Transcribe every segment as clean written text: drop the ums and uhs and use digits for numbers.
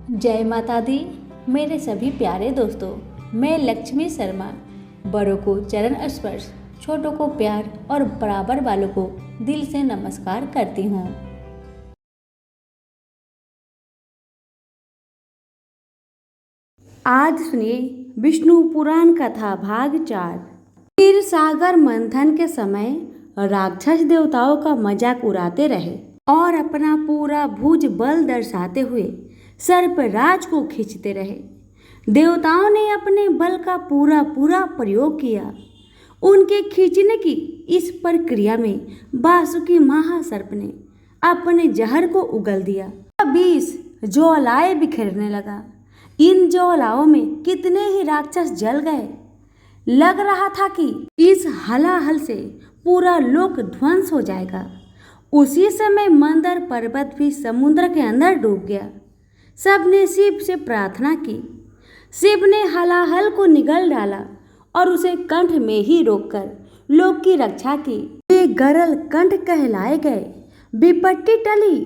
जय माता दी। मेरे सभी प्यारे दोस्तों, मैं लक्ष्मी शर्मा बड़ों को चरण स्पर्श, छोटों को प्यार और बराबर वालों को दिल से नमस्कार करती हूँ। आज सुनिए विष्णु पुराण कथा भाग 4। क्षीर सागर मंथन के समय राक्षस देवताओं का मजाक उड़ाते रहे और अपना पूरा भुज बल दर्शाते हुए सर्पराज को खींचते रहे। देवताओं ने अपने बल का पूरा पूरा प्रयोग किया। उनके खींचने की इस प्रक्रिया में वासुकी महासर्प ने अपने जहर को उगल दिया। विष ज्वालाएं बिखेरने लगा। इन ज्वालाओं में कितने ही राक्षस जल गए। लग रहा था कि इस हलाहल से पूरा लोक ध्वंस हो जाएगा। उसी समय मंदर पर्वत भी समुद्र के अंदर डूब गया। सबने शिव से प्रार्थना की। शिव ने हलाहल को निगल डाला और उसे कंठ में ही रोककर लोक की रक्षा की। वे गरल कंठ कहलाए गए। विपत्ति टली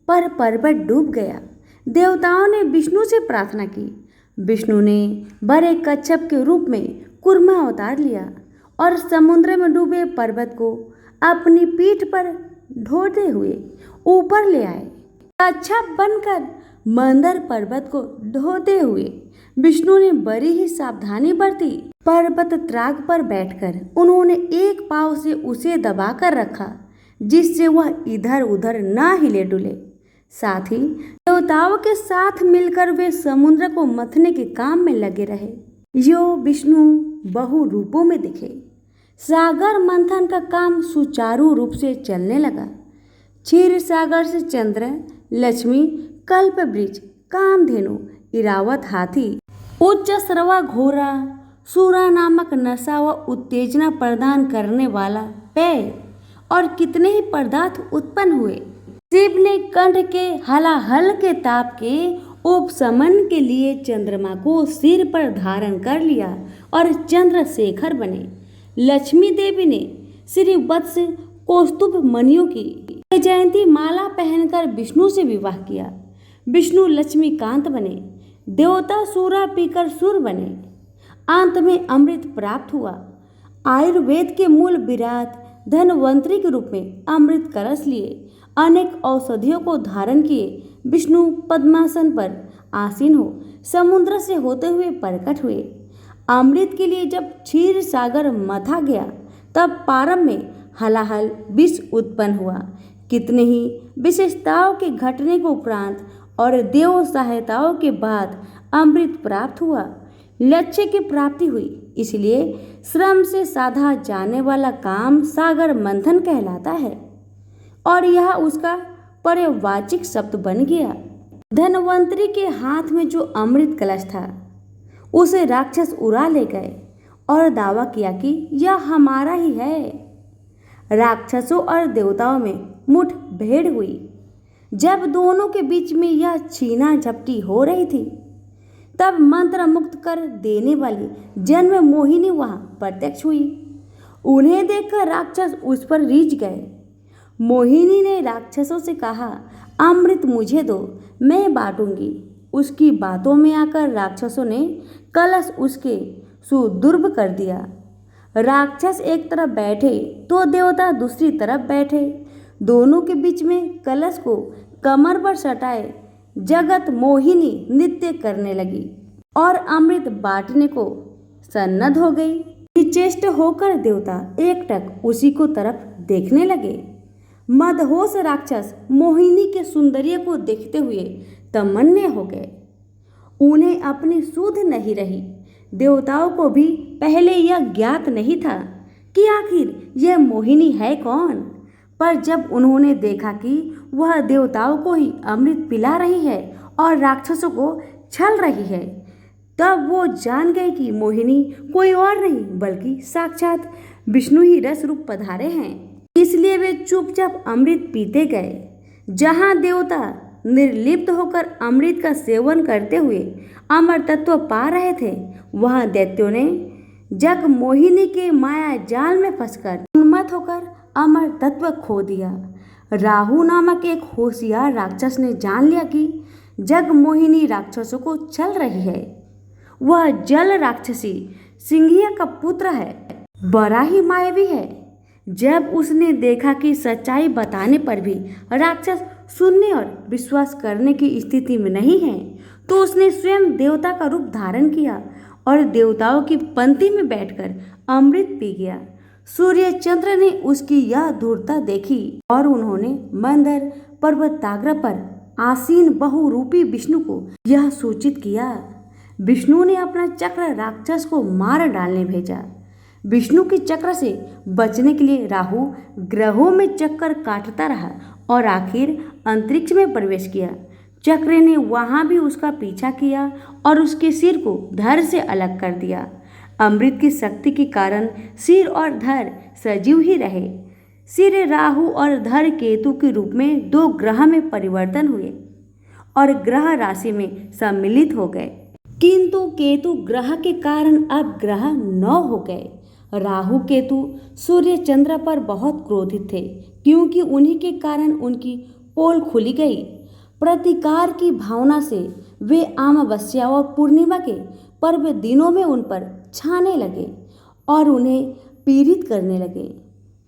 पर पर्वत डूब गया। देवताओं ने विष्णु से प्रार्थना की। विष्णु ने बड़े कच्छप के रूप में कूर्मा अवतार लिया और समुद्र में डूबे पर्वत को अपनी पीठ पर ढोते हुए ऊपर ले आए। कच्छप बनकर मंदर पर्वत को ढोते हुए विष्णु ने बड़ी ही सावधानी बरती। पर्वत त्राग पर बैठकर उन्होंने एक पांव से उसे दबाकर रखा, जिससे वह इधर उधर ना हिले डुले। साथ ही देवताओं के साथ मिलकर वे समुद्र को मथने के काम में लगे रहे। यो विष्णु बहु रूपों में दिखे। सागर मंथन का काम सुचारू रूप से चलने लगा। क्षीर सागर से चंद्र, लक्ष्मी, कल्प वृक्ष, कामधेनु, इरावत हाथी, उच्च श्रवा घोड़ा, सूरा नामक नशा व उत्तेजना प्रदान करने वाला पेय और कितने ही पदार्थ उत्पन्न हुए। शिव ने कंठ के हलाहल के ताप के उपशमन के लिए चंद्रमा को सिर पर धारण कर लिया और चंद्रशेखर बने। लक्ष्मी देवी ने श्री वत्स कौस्तुभ मणियों की जयंती माला पहनकर विष्णु से विवाह किया। विष्णु लक्ष्मीकांत बने। देवता सूरा पीकर सुर बने। अंत में अमृत प्राप्त हुआ। आयुर्वेद के मूल विराट धनवंतरी के रूप में अमृत कलश लिए अनेक औषधियों को धारण किए विष्णु पद्मासन पर आसीन हो समुद्र से होते हुए प्रकट हुए। अमृत के लिए जब क्षीर सागर मथा गया तब प्रारंभ में हलाहल विष उत्पन्न हुआ। कितने ही विशेषताओं के घटने के उपरांत और देव सहायताओं के बाद अमृत प्राप्त हुआ। लक्ष्य की प्राप्ति हुई। इसलिए श्रम से साधा जाने वाला काम सागर मंथन कहलाता है और यह उसका पर्यवाचिक शब्द बन गया। धनवंतरी के हाथ में जो अमृत कलश था उसे राक्षस उड़ा ले गए और दावा किया कि यह हमारा ही है। राक्षसों और देवताओं में मुठभेड़ हुई। जब दोनों के बीच में यह छीना झपटी हो रही थी तब मंत्र मुक्त कर देने वाली जन्म मोहिनी वहां प्रत्यक्ष हुई। उन्हें देखकर राक्षस उस पर रीझ गए। मोहिनी ने राक्षसों से कहा, अमृत मुझे दो, मैं बांटूंगी। उसकी बातों में आकर राक्षसों ने कलश उसके सुदुर्भ कर दिया। राक्षस एक तरफ बैठे तो देवता दूसरी तरफ बैठे। दोनों के बीच में कलश को कमर पर सटाए जगत मोहिनी नृत्य करने लगी और अमृत बांटने को सन्नद्ध हो गई। निश्चेष्ट होकर देवता एकटक उसी को तरफ देखने लगे। मदहोश राक्षस मोहिनी के सौंदर्य को देखते हुए तमन्ने हो गए। उन्हें अपनी सुध नहीं रही। देवताओं को भी पहले यह ज्ञात नहीं था कि आखिर यह मोहिनी है कौन। पर जब उन्होंने देखा कि वह देवताओं को ही अमृत पिला रही है और राक्षसों को छल रही है, तब वो जान गए कि मोहिनी कोई और नहीं बल्कि साक्षात विष्णु ही रस रूप पधारे हैं। इसलिए वे चुपचाप अमृत पीते गए। जहाँ देवता निर्लिप्त होकर अमृत का सेवन करते हुए अमर तत्व पा रहे थे, वहाँ दैत्यों ने जग मोहिनी के माया जाल में फंसकर उन्मत्त होकर अमर तत्व खो दिया। राहु नामक एक होशियार राक्षस ने जान लिया कि जगमोहिनी राक्षसों को छल रही है। वह जल राक्षसी सिंघिया का पुत्र है, बड़ा ही मायावी है। जब उसने देखा कि सच्चाई बताने पर भी राक्षस सुनने और विश्वास करने की स्थिति में नहीं है, तो उसने स्वयं देवता का रूप धारण किया और देवताओं की पंक्ति में बैठकर अमृत पी गया। सूर्य चंद्र ने उसकी यह धूर्तता देखी और उन्होंने मंदर पर्वताग्र पर आसीन बहुरूपी विष्णु को यह सूचित किया। विष्णु ने अपना चक्र राक्षस को मार डालने भेजा। विष्णु के चक्र से बचने के लिए राहु ग्रहों में चक्कर काटता रहा और आखिर अंतरिक्ष में प्रवेश किया। चक्र ने वहां भी उसका पीछा किया और उसके सिर को धड़ से अलग कर दिया। अमृत की शक्ति के कारण सिर और धड़ सजीव ही रहे। सिर राहु और धड़ केतु के रूप में दो ग्रह में परिवर्तन हुए और ग्रह राशि में सम्मिलित हो गए, किंतु केतु ग्रह के कारण अब ग्रह 9 हो गए। राहु केतु सूर्य चंद्र पर बहुत क्रोधित थे, क्योंकि उन्हीं के कारण उनकी पोल खुली गई। प्रतिकार की भावना से वे अमावस्या और पूर्णिमा के पर्व दिनों में उन पर छाने लगे और उन्हें पीड़ित करने लगे।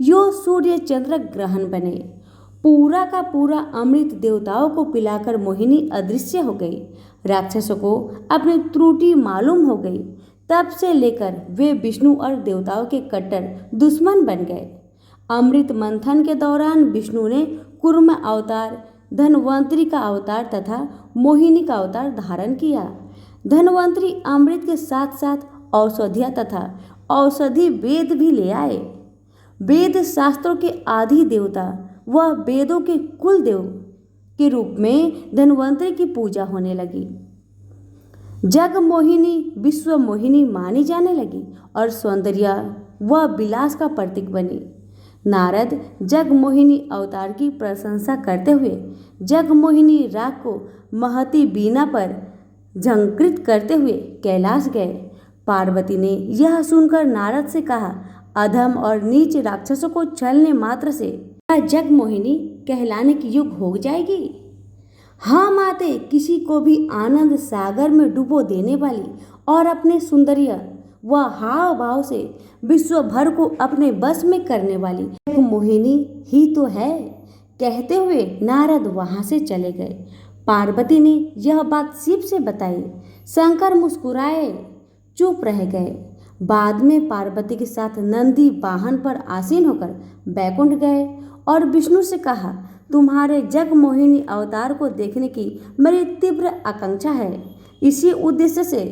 यो सूर्य चंद्र ग्रहण बने। पूरा का पूरा अमृत देवताओं को पिलाकर मोहिनी अदृश्य हो गई। राक्षसों को अपनी त्रुटि मालूम हो गई। तब से लेकर वे विष्णु और देवताओं के कट्टर दुश्मन बन गए। अमृत मंथन के दौरान विष्णु ने कूर्म अवतार, धन्वंतरी का अवतार तथा मोहिनी का अवतार धारण किया। धन्वंतरी अमृत के साथ साथ औषधियाँ तथा औषधि वेद भी ले आए। वेद शास्त्रों के आदि देवता व वेदों के कुल देव के रूप में धन्वंतरी की पूजा होने लगी। जगमोहिनी विश्व मोहिनी मानी जाने लगी और सौंदर्य व विलास का प्रतीक बनी। नारद जगमोहिनी अवतार की प्रशंसा करते हुए जगमोहिनी राग को महती बीना पर झंकृत करते हुए कैलाश गए। पार्वती ने यह सुनकर नारद से कहा, अधम और नीच राक्षसों को छलने मात्र से क्या जगमोहिनी कहलाने की युग हो जाएगी? हाँ माते, किसी को भी आनंद सागर में डुबो देने वाली और अपने सुंदर्य व हाव भाव से विश्व भर को अपने बस में करने वाली जगमोहिनी ही तो है। कहते हुए नारद वहां से चले गए। पार्वती ने यह बात शिव से बताई। शंकर मुस्कुराए, चुप रह गए। बाद में पार्वती के साथ नंदी वाहन पर आसीन होकर बैकुंठ गए और विष्णु से कहा, तुम्हारे जगमोहिनी अवतार को देखने की मेरी तीव्र आकांक्षा है। इसी उद्देश्य से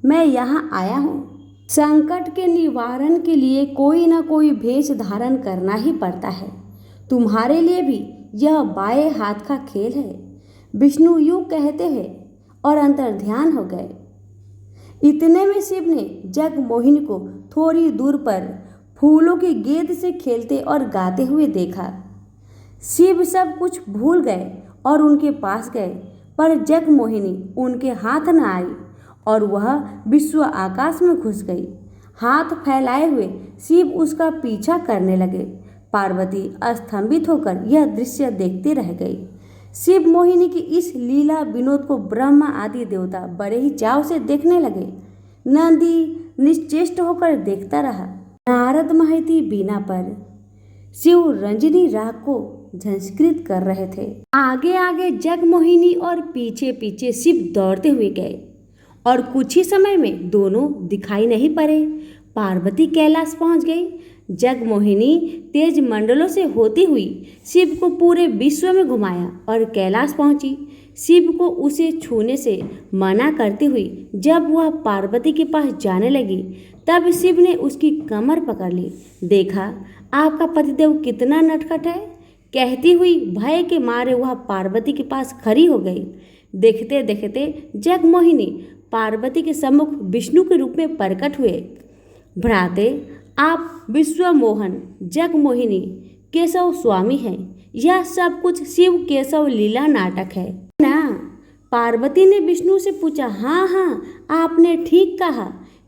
मैं यहाँ आया हूँ। संकट के निवारण के लिए कोई न कोई भेष धारण करना ही पड़ता है। तुम्हारे लिए भी यह बाएं हाथ का खेल है। विष्णु यूं कहते हैं और अंतर्ध्यान हो गए। इतने में शिव ने जगमोहिनी को थोड़ी दूर पर फूलों की गेंद से खेलते और गाते हुए देखा। शिव सब कुछ भूल गए और उनके पास गए, पर जगमोहिनी उनके हाथ न आई और वह विश्व आकाश में घुस गई। हाथ फैलाए हुए शिव उसका पीछा करने लगे। पार्वती अस्तंभित होकर यह दृश्य देखते रह गई। शिव मोहिनी की इस लीला विनोद को ब्रह्मा आदि देवता बड़े ही चाव से देखने लगे। नंदी निश्चेष्ट होकर देखता रहा। नारद महती बीना पर शिव रंजनी राग को झंकृत कर रहे थे। आगे आगे जगमोहिनी और पीछे पीछे शिव दौड़ते हुए गए और कुछ ही समय में दोनों दिखाई नहीं पड़े। पार्वती कैलाश पहुंच गई। जगमोहिनी तेज मंडलों से होती हुई शिव को पूरे विश्व में घुमाया और कैलाश पहुंची। शिव को उसे छूने से मना करती हुई जब वह पार्वती के पास जाने लगी, तब शिव ने उसकी कमर पकड़ ली। देखा, आपका पतिदेव कितना नटखट है। कहती हुई भय के मारे वह पार्वती के पास खड़ी हो गई। देखते देखते जगमोहिनी पार्वती के सम्मुख विष्णु के रूप में प्रकट हुए। भ्राते, आप विश्वमोहन जगमोहिनी केशव स्वामी हैं। यह सब कुछ शिव केशव लीला नाटक है ना? पार्वती ने विष्णु से पूछा। हाँ हाँ, आपने ठीक कहा।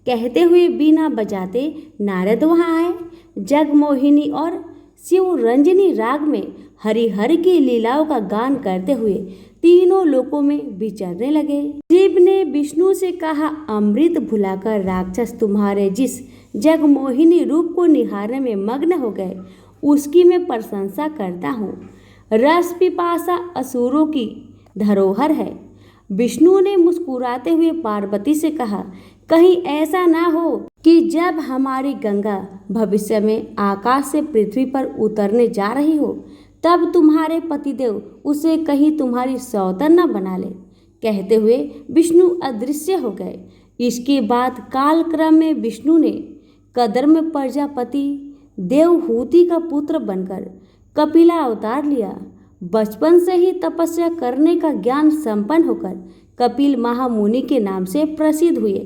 कहते हुए बीना बजाते नारद वहां आए। जगमोहिनी और शिव रंजनी राग में हरिहर की लीलाओं का गान करते हुए तीनों लोकों में विचरने लगे। शिव ने विष्णु से कहा, अमृत भुलाकर राक्षस तुम्हारे जिस जगमोहिनी रूप को निहारने में मग्न हो गए उसकी मैं प्रशंसा करता हूँ। रस पिपासा असुरों की धरोहर है। विष्णु ने मुस्कुराते हुए पार्वती से कहा, कहीं ऐसा ना हो कि जब हमारी गंगा भविष्य में आकाश से पृथ्वी पर उतरने जा रही हो तब तुम्हारे पतिदेव उसे कहीं तुम्हारी सौतन न बना ले। कहते हुए विष्णु अदृश्य हो गए। इसके बाद कालक्रम में विष्णु ने कदर्म प्रजापति देवहूति का पुत्र बनकर कपिला अवतार लिया। बचपन से ही तपस्या करने का ज्ञान संपन्न होकर कपिल महामुनि के नाम से प्रसिद्ध हुए।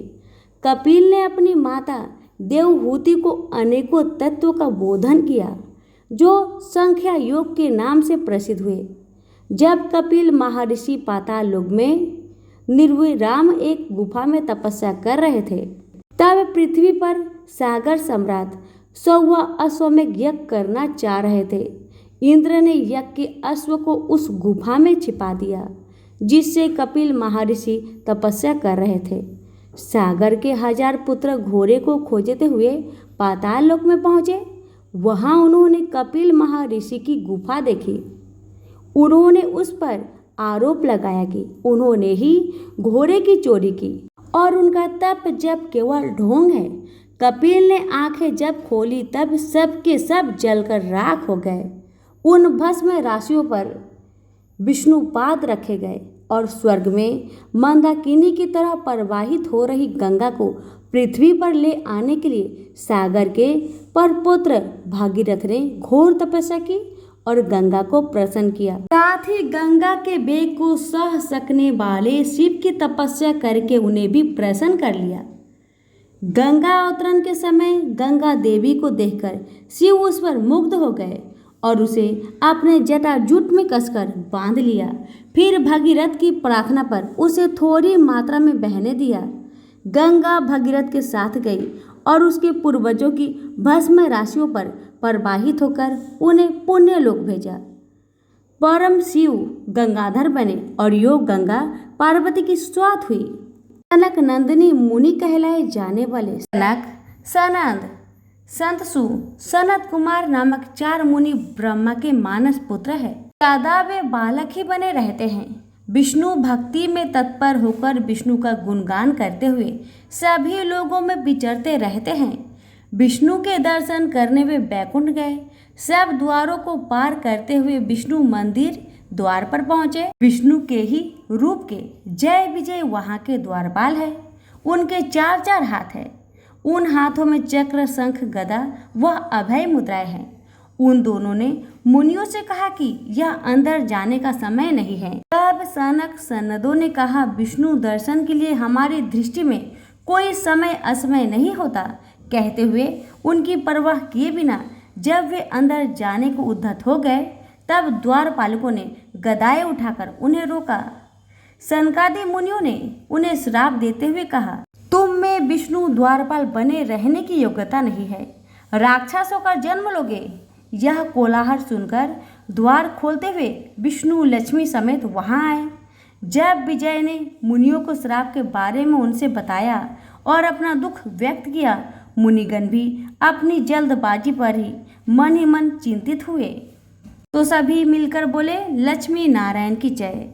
कपिल ने अपनी माता देवहूति को अनेकों तत्वों का बोधन किया जो संख्या योग के नाम से प्रसिद्ध हुए। जब कपिल महर्षि पाताल लोक में निर्विराम एक गुफा में तपस्या कर रहे थे तब पृथ्वी पर सागर सम्राट सौवा अश्वमेध यज्ञ करना चाह रहे थे। इंद्र ने यज्ञ के अश्व को उस गुफा में छिपा दिया जिससे कपिल महर्षि तपस्या कर रहे थे। सागर के 1000 पुत्र घोड़े को खोजते हुए पाताल लोक में पहुंचे। वहां उन्होंने कपिल महर्षि की गुफा देखी। उन्होंने उस पर आरोप लगाया कि उन्होंने ही घोड़े की चोरी की और उनका तप जप केवल ढोंग है। कपिल ने आंखें जब खोली तब सब के सब जलकर राख हो गए। उन भस्म राशियों पर विष्णुपाद रखे गए और स्वर्ग में मंदाकिनी की तरह प्रवाहित हो रही गंगा को पृथ्वी पर ले आने के लिए सागर के परपुत्र भागीरथ ने घोर तपस्या की और गंगा को प्रसन्न किया। साथ ही गंगा के वेग को सह सकने वाले शिव की तपस्या करके उन्हें भी प्रसन्न कर लिया। गंगा अवतरण के समय गंगा देवी को देखकर शिव उस पर मुग्ध हो गए और उसे अपने जटाजूट में कसकर बांध लिया। फिर भगीरथ की प्रार्थना पर उसे थोड़ी मात्रा में बहने दिया। गंगा भगीरथ के साथ गई और उसके पूर्वजों की भस्म राशियों पर प्रवाहित होकर उन्हें पुण्य लोक भेजा। परम शिव गंगाधर बने और योग गंगा पार्वती की स्वात हुई। सनक नंदिनी मुनि कहलाए जाने वाले सनक, सनंद, संतसु, सनत कुमार नामक 4 मुनि ब्रह्मा के मानस पुत्र है। सदा वे बालक ही बने रहते हैं। विष्णु भक्ति में तत्पर होकर विष्णु का गुणगान करते हुए सभी लोगों में विचरते रहते हैं। विष्णु के दर्शन करने वे बैकुंठ गए। सब द्वारों को पार करते हुए विष्णु मंदिर द्वार पर पहुंचे। विष्णु के ही रूप के जय विजय वहां के द्वारपाल है। उनके 4 हाथ है। उन हाथों में चक्र, शंख, गदा व अभय मुद्राएं हैं। उन दोनों ने मुनियों से कहा कि यह अंदर जाने का समय नहीं है। तब सनक सनदों ने कहा, विष्णु दर्शन के लिए हमारी दृष्टि में कोई समय असमय नहीं होता। कहते हुए उनकी परवाह किए बिना जब वे अंदर जाने को उद्यत हो गए तब द्वारपालकों ने गदाएं उठाकर उन्हें रोका। सनकादि मुनियों ने उन्हें श्राप देते हुए कहा, तुम में विष्णु द्वारपाल बने रहने की योग्यता नहीं है। राक्षस होकर जन्म लोगे। यह कोलाहल सुनकर द्वार खोलते हुए विष्णु लक्ष्मी समेत वहां आए। जब विजय ने मुनियों को श्राप के बारे में उनसे बताया और अपना दुख व्यक्त किया, मुनिगण भी अपनी जल्दबाजी पर ही मन चिंतित हुए। तो सभी मिलकर बोले, लक्ष्मी नारायण की जय।